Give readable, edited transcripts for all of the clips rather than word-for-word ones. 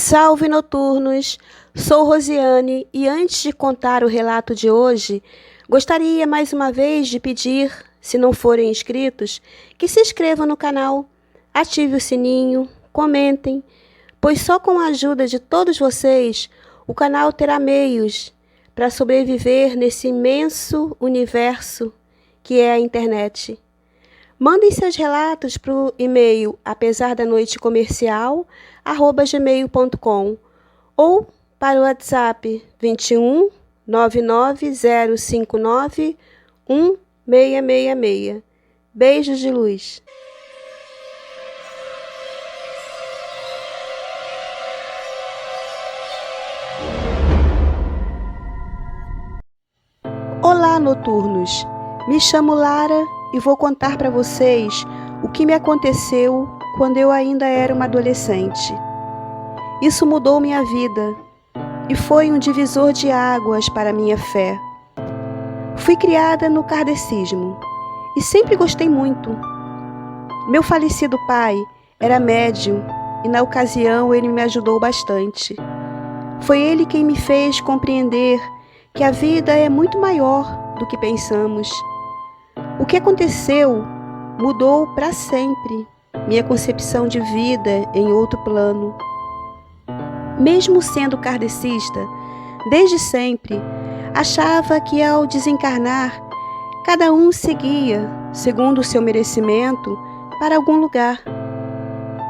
Salve noturnos! Sou Rosiane e antes de contar o relato de hoje, gostaria mais uma vez de pedir, se não forem inscritos, que se inscrevam no canal, ative o sininho, comentem, pois só com a ajuda de todos vocês o canal terá meios para sobreviver nesse imenso universo que é a internet. Mandem seus relatos para o e-mail apesardanoitecomercial@gmail.com ou para o WhatsApp 21 99059 1666. Beijos de luz. Olá, noturnos! Me chamo Lara e vou contar para vocês o que me aconteceu quando eu ainda era uma adolescente. Isso mudou minha vida e foi um divisor de águas para minha fé. Fui criada no kardecismo e sempre gostei muito. Meu falecido pai era médium e na ocasião ele me ajudou bastante. Foi ele quem me fez compreender que a vida é muito maior do que pensamos. O que aconteceu mudou para sempre minha concepção de vida em outro plano. Mesmo sendo kardecista, desde sempre, achava que ao desencarnar, cada um seguia, segundo o seu merecimento, para algum lugar.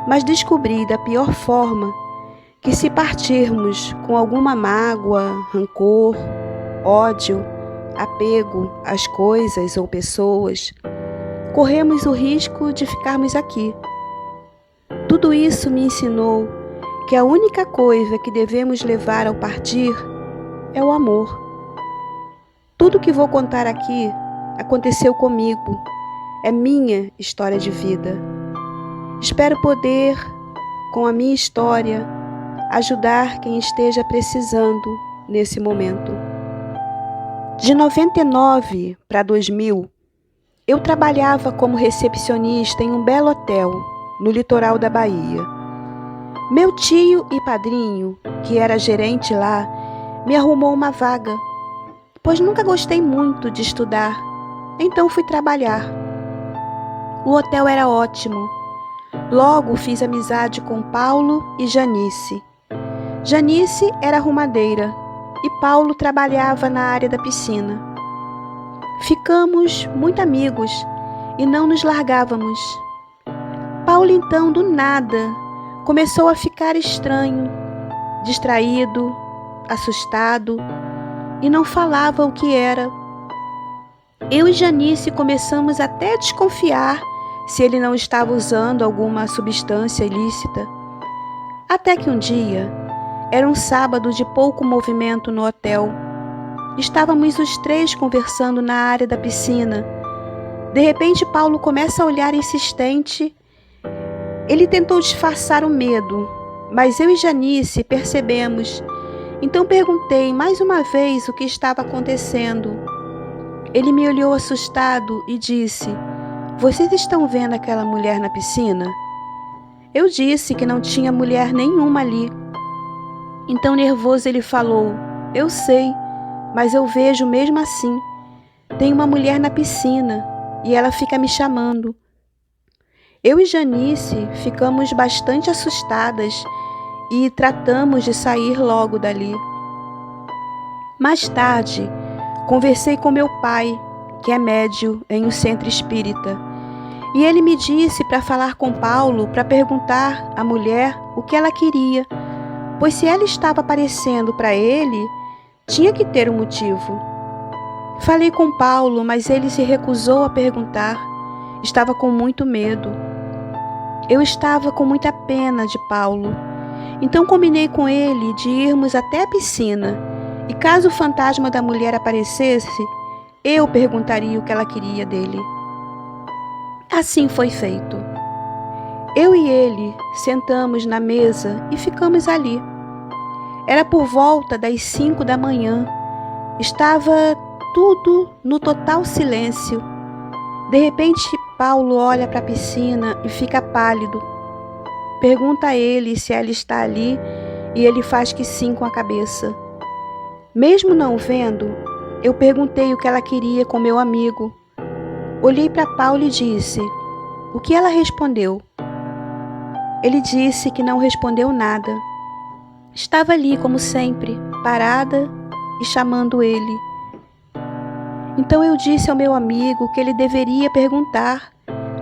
Mas descobri da pior forma que se partirmos com alguma mágoa, rancor, ódio, apego às coisas ou pessoas, corremos o risco de ficarmos aqui. Tudo isso me ensinou que a única coisa que devemos levar ao partir é o amor. Tudo que vou contar aqui aconteceu comigo, é minha história de vida. Espero poder, com a minha história, ajudar quem esteja precisando nesse momento. De 99 para 2000, eu trabalhava como recepcionista em um belo hotel no litoral da Bahia. Meu tio e padrinho, que era gerente lá, me arrumou uma vaga, pois nunca gostei muito de estudar, então fui trabalhar. O hotel era ótimo. Logo fiz amizade com Paulo e Janice. Janice era arrumadeira e Paulo trabalhava na área da piscina. Ficamos muito amigos e não nos largávamos. Paulo então, do nada, começou a ficar estranho, distraído, assustado e não falava o que era. Eu e Janice começamos até a desconfiar se ele não estava usando alguma substância ilícita. Até que um dia, era um sábado de pouco movimento no hotel. Estávamos os três conversando na área da piscina. De repente, Paulo começa a olhar insistente. Ele tentou disfarçar o medo, mas eu e Janice percebemos. Então perguntei mais uma vez o que estava acontecendo. Ele me olhou assustado e disse: "Vocês estão vendo aquela mulher na piscina?" Eu disse que não tinha mulher nenhuma ali. Então, nervoso, ele falou: "Eu sei, mas eu vejo mesmo assim. Tem uma mulher na piscina e ela fica me chamando." Eu e Janice ficamos bastante assustadas e tratamos de sair logo dali. Mais tarde, conversei com meu pai, que é médium em um centro espírita, e ele me disse para falar com Paulo para perguntar à mulher o que ela queria, pois se ela estava aparecendo para ele, tinha que ter um motivo. Falei com Paulo, mas ele se recusou a perguntar. Estava com muito medo. Eu estava com muita pena de Paulo. Então combinei com ele de irmos até a piscina e caso o fantasma da mulher aparecesse, eu perguntaria o que ela queria dele. Assim foi feito. Eu e ele sentamos na mesa e ficamos ali. Era por volta das 5 da manhã. Estava tudo no total silêncio. De repente, Paulo olha para a piscina e fica pálido. Pergunta a ele se ela está ali e ele faz que sim com a cabeça. Mesmo não vendo, eu perguntei o que ela queria com meu amigo. Olhei para Paulo e disse: "O que ela respondeu?" Ele disse que não respondeu nada. Estava ali, como sempre, parada e chamando ele. Então eu disse ao meu amigo que ele deveria perguntar,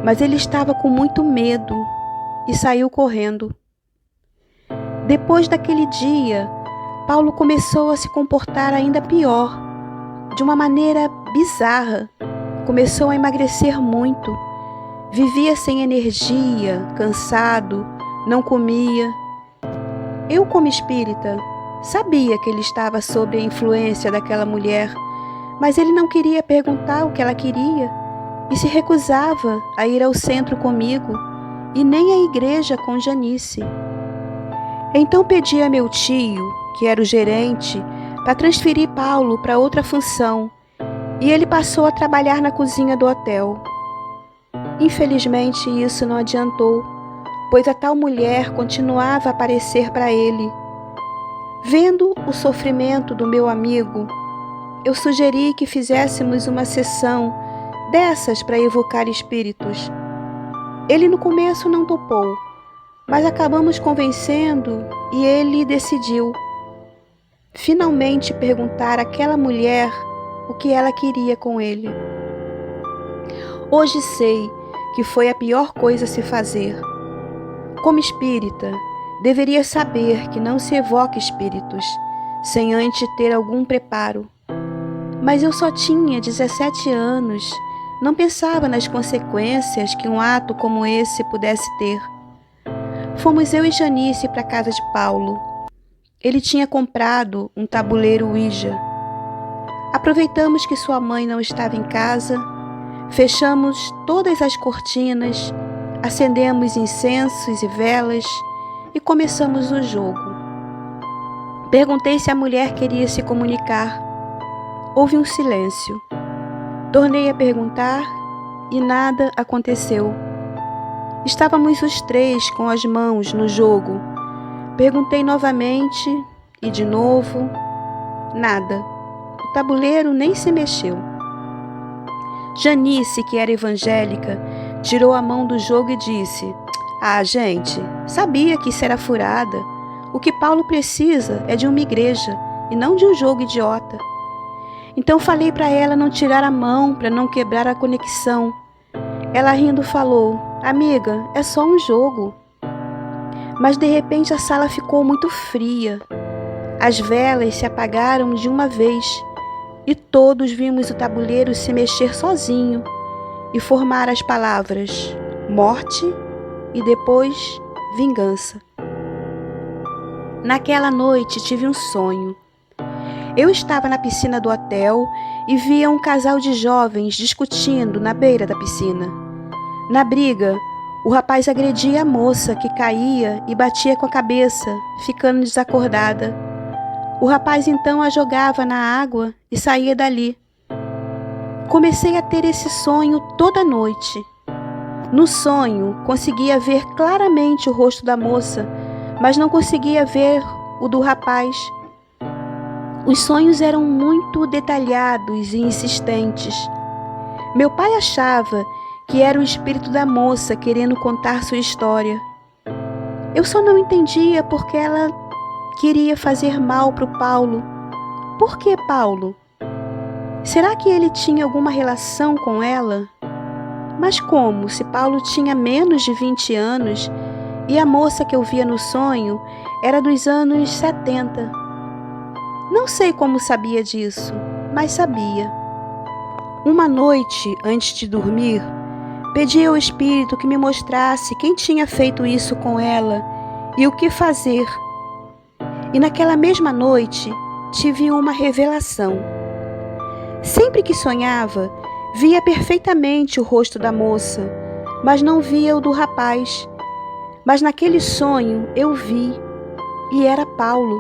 mas ele estava com muito medo e saiu correndo. Depois daquele dia, Paulo começou a se comportar ainda pior, de uma maneira bizarra. Começou a emagrecer muito, vivia sem energia, cansado, não comia. Eu, como espírita, sabia que ele estava sob a influência daquela mulher, mas ele não queria perguntar o que ela queria e se recusava a ir ao centro comigo e nem à igreja com Janice. Então pedi a meu tio, que era o gerente, para transferir Paulo para outra função, e ele passou a trabalhar na cozinha do hotel. Infelizmente isso não adiantou, pois a tal mulher continuava a aparecer para ele. Vendo o sofrimento do meu amigo, eu sugeri que fizéssemos uma sessão dessas para evocar espíritos. Ele no começo não topou, mas acabamos convencendo e ele decidiu finalmente perguntar àquela mulher o que ela queria com ele. Hoje sei que foi a pior coisa a se fazer. Como espírita, deveria saber que não se evoca espíritos sem antes ter algum preparo. Mas eu só tinha 17 anos, não pensava nas consequências que um ato como esse pudesse ter. Fomos eu e Janice para a casa de Paulo. Ele tinha comprado um tabuleiro Ouija. Aproveitamos que sua mãe não estava em casa, fechamos todas as cortinas, acendemos incensos e velas e começamos o jogo. Perguntei se a mulher queria se comunicar. Houve um silêncio. Tornei a perguntar e nada aconteceu. Estávamos os três com as mãos no jogo. Perguntei novamente e de novo, nada. O tabuleiro nem se mexeu. Janice, que era evangélica, tirou a mão do jogo e disse: "Ah, gente, sabia que isso era furada. O que Paulo precisa é de uma igreja e não de um jogo idiota." Então falei para ela não tirar a mão para não quebrar a conexão. Ela rindo falou: "Amiga, é só um jogo." Mas de repente a sala ficou muito fria. As velas se apagaram de uma vez e todos vimos o tabuleiro se mexer sozinho e formar as palavras morte e depois vingança. Naquela noite tive um sonho. Eu estava na piscina do hotel e via um casal de jovens discutindo na beira da piscina. Na briga, o rapaz agredia a moça, que caía e batia com a cabeça, ficando desacordada. O rapaz então a jogava na água e saía dali. Comecei a ter esse sonho toda noite. No sonho, conseguia ver claramente o rosto da moça, mas não conseguia ver o do rapaz. Os sonhos eram muito detalhados e insistentes. Meu pai achava que era o espírito da moça querendo contar sua história. Eu só não entendia porque ela queria fazer mal para o Paulo. Por que Paulo? Será que ele tinha alguma relação com ela? Mas como, se Paulo tinha menos de 20 anos e a moça que eu via no sonho era dos anos 70? Não sei como sabia disso, mas sabia. Uma noite, antes de dormir, pedi ao espírito que me mostrasse quem tinha feito isso com ela e o que fazer. E naquela mesma noite, tive uma revelação. Sempre que sonhava, via perfeitamente o rosto da moça, mas não via o do rapaz. Mas naquele sonho eu vi, e era Paulo.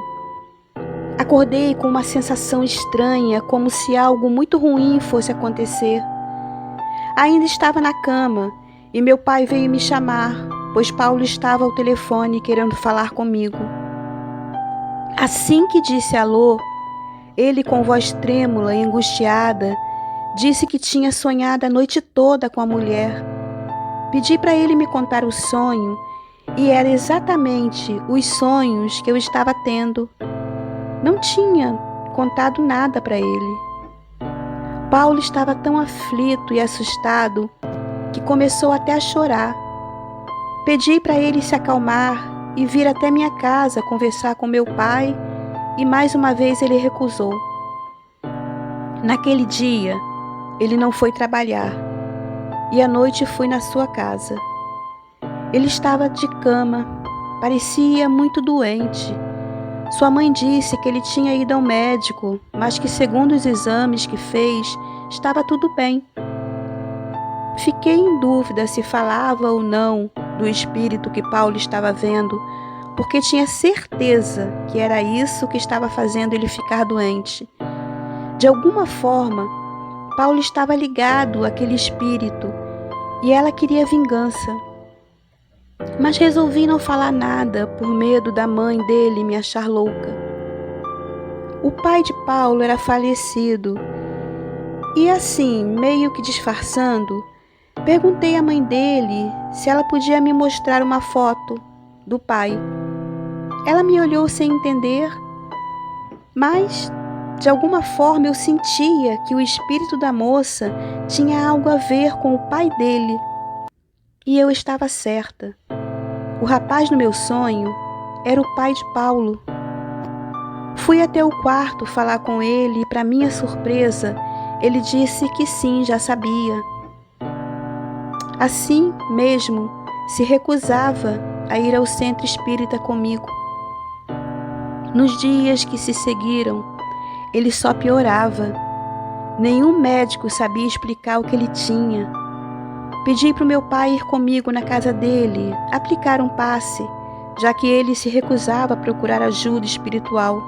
Acordei com uma sensação estranha, como se algo muito ruim fosse acontecer. Ainda estava na cama e meu pai veio me chamar, pois Paulo estava ao telefone querendo falar comigo. Assim que disse alô, ele, com voz trêmula e angustiada, disse que tinha sonhado a noite toda com a mulher. Pedi para ele me contar o sonho e era exatamente os sonhos que eu estava tendo. Não tinha contado nada para ele. Paulo estava tão aflito e assustado que começou até a chorar. Pedi para ele se acalmar e vir até minha casa conversar com meu pai e mais uma vez ele recusou. Naquele dia, ele não foi trabalhar e à noite fui na sua casa. Ele estava de cama, parecia muito doente. Sua mãe disse que ele tinha ido ao médico, mas que segundo os exames que fez, estava tudo bem. Fiquei em dúvida se falava ou não do espírito que Paulo estava vendo, porque tinha certeza que era isso que estava fazendo ele ficar doente. De alguma forma, Paulo estava ligado àquele espírito e ela queria vingança. Mas resolvi não falar nada por medo da mãe dele me achar louca. O pai de Paulo era falecido e assim, meio que disfarçando, perguntei à mãe dele se ela podia me mostrar uma foto do pai. Ela me olhou sem entender, mas de alguma forma eu sentia que o espírito da moça tinha algo a ver com o pai dele. E eu estava certa. O rapaz no meu sonho era o pai de Paulo. Fui até o quarto falar com ele e, para minha surpresa, ele disse que sim, já sabia. Assim mesmo, se recusava a ir ao centro espírita comigo. Nos dias que se seguiram, ele só piorava. Nenhum médico sabia explicar o que ele tinha. Pedi para o meu pai ir comigo na casa dele, aplicar um passe, já que ele se recusava a procurar ajuda espiritual.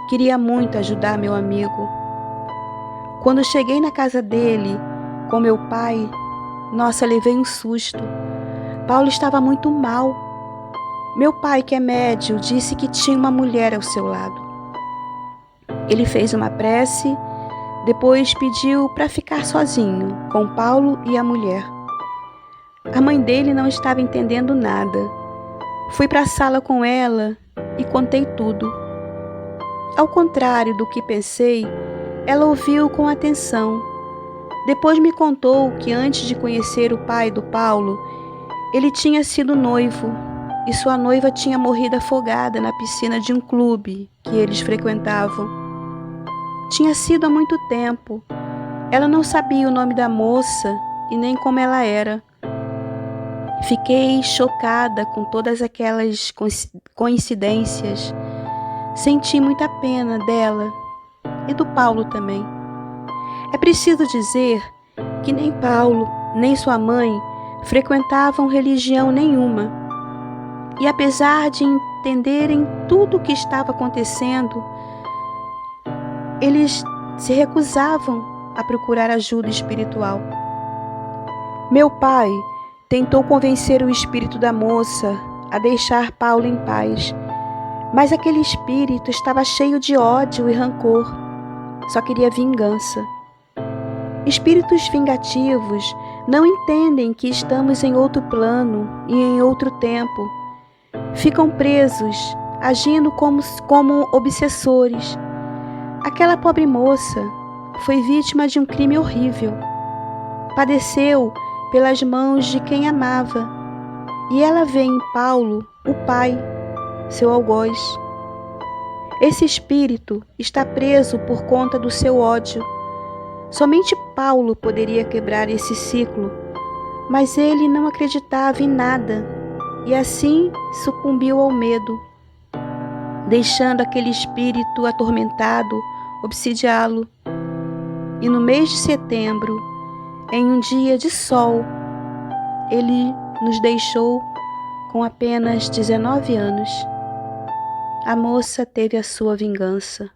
Queria muito ajudar meu amigo. Quando cheguei na casa dele, com meu pai, nossa, levei um susto. Paulo estava muito mal. Meu pai, que é médium, disse que tinha uma mulher ao seu lado. Ele fez uma prece, depois pediu para ficar sozinho, com Paulo e a mulher. A mãe dele não estava entendendo nada. Fui para a sala com ela e contei tudo. Ao contrário do que pensei, ela ouviu com atenção. Depois me contou que antes de conhecer o pai do Paulo, ele tinha sido noivo e sua noiva tinha morrido afogada na piscina de um clube que eles frequentavam. Tinha sido há muito tempo. Ela não sabia o nome da moça e nem como ela era. Fiquei chocada com todas aquelas coincidências. Senti muita pena dela e do Paulo também. É preciso dizer que nem Paulo, nem sua mãe frequentavam religião nenhuma. E apesar de entenderem tudo o que estava acontecendo, eles se recusavam a procurar ajuda espiritual. Meu pai tentou convencer o espírito da moça a deixar Paulo em paz, mas aquele espírito estava cheio de ódio e rancor. Só queria vingança. Espíritos vingativos não entendem que estamos em outro plano e em outro tempo. Ficam presos, agindo como obsessores. Aquela pobre moça foi vítima de um crime horrível. Padeceu pelas mãos de quem amava. E ela vê em Paulo o pai, seu algoz. Esse espírito está preso por conta do seu ódio. Somente Paulo poderia quebrar esse ciclo, mas ele não acreditava em nada e assim sucumbiu ao medo, deixando aquele espírito atormentado obsidiá-lo. E no mês de setembro, em um dia de sol, ele nos deixou com apenas 19 anos. A moça teve a sua vingança.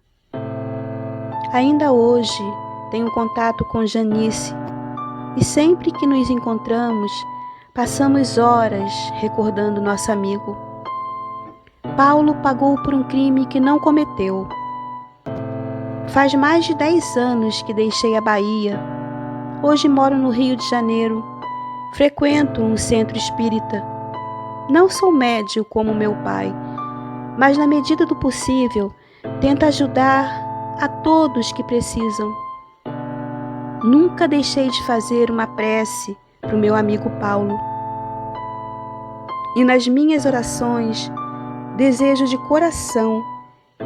Ainda hoje tenho contato com Janice e sempre que nos encontramos, passamos horas recordando nosso amigo. Paulo pagou por um crime que não cometeu. Faz mais de 10 anos que deixei a Bahia. Hoje moro no Rio de Janeiro. Frequento um centro espírita. Não sou médio como meu pai, mas na medida do possível tento ajudar a todos que precisam. Nunca deixei de fazer uma prece para o meu amigo Paulo. E nas minhas orações desejo de coração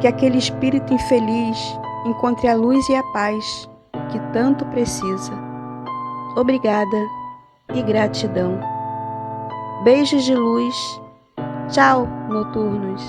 que aquele espírito infeliz encontre a luz e a paz que tanto precisa. Obrigada e gratidão. Beijos de luz. Tchau, noturnos.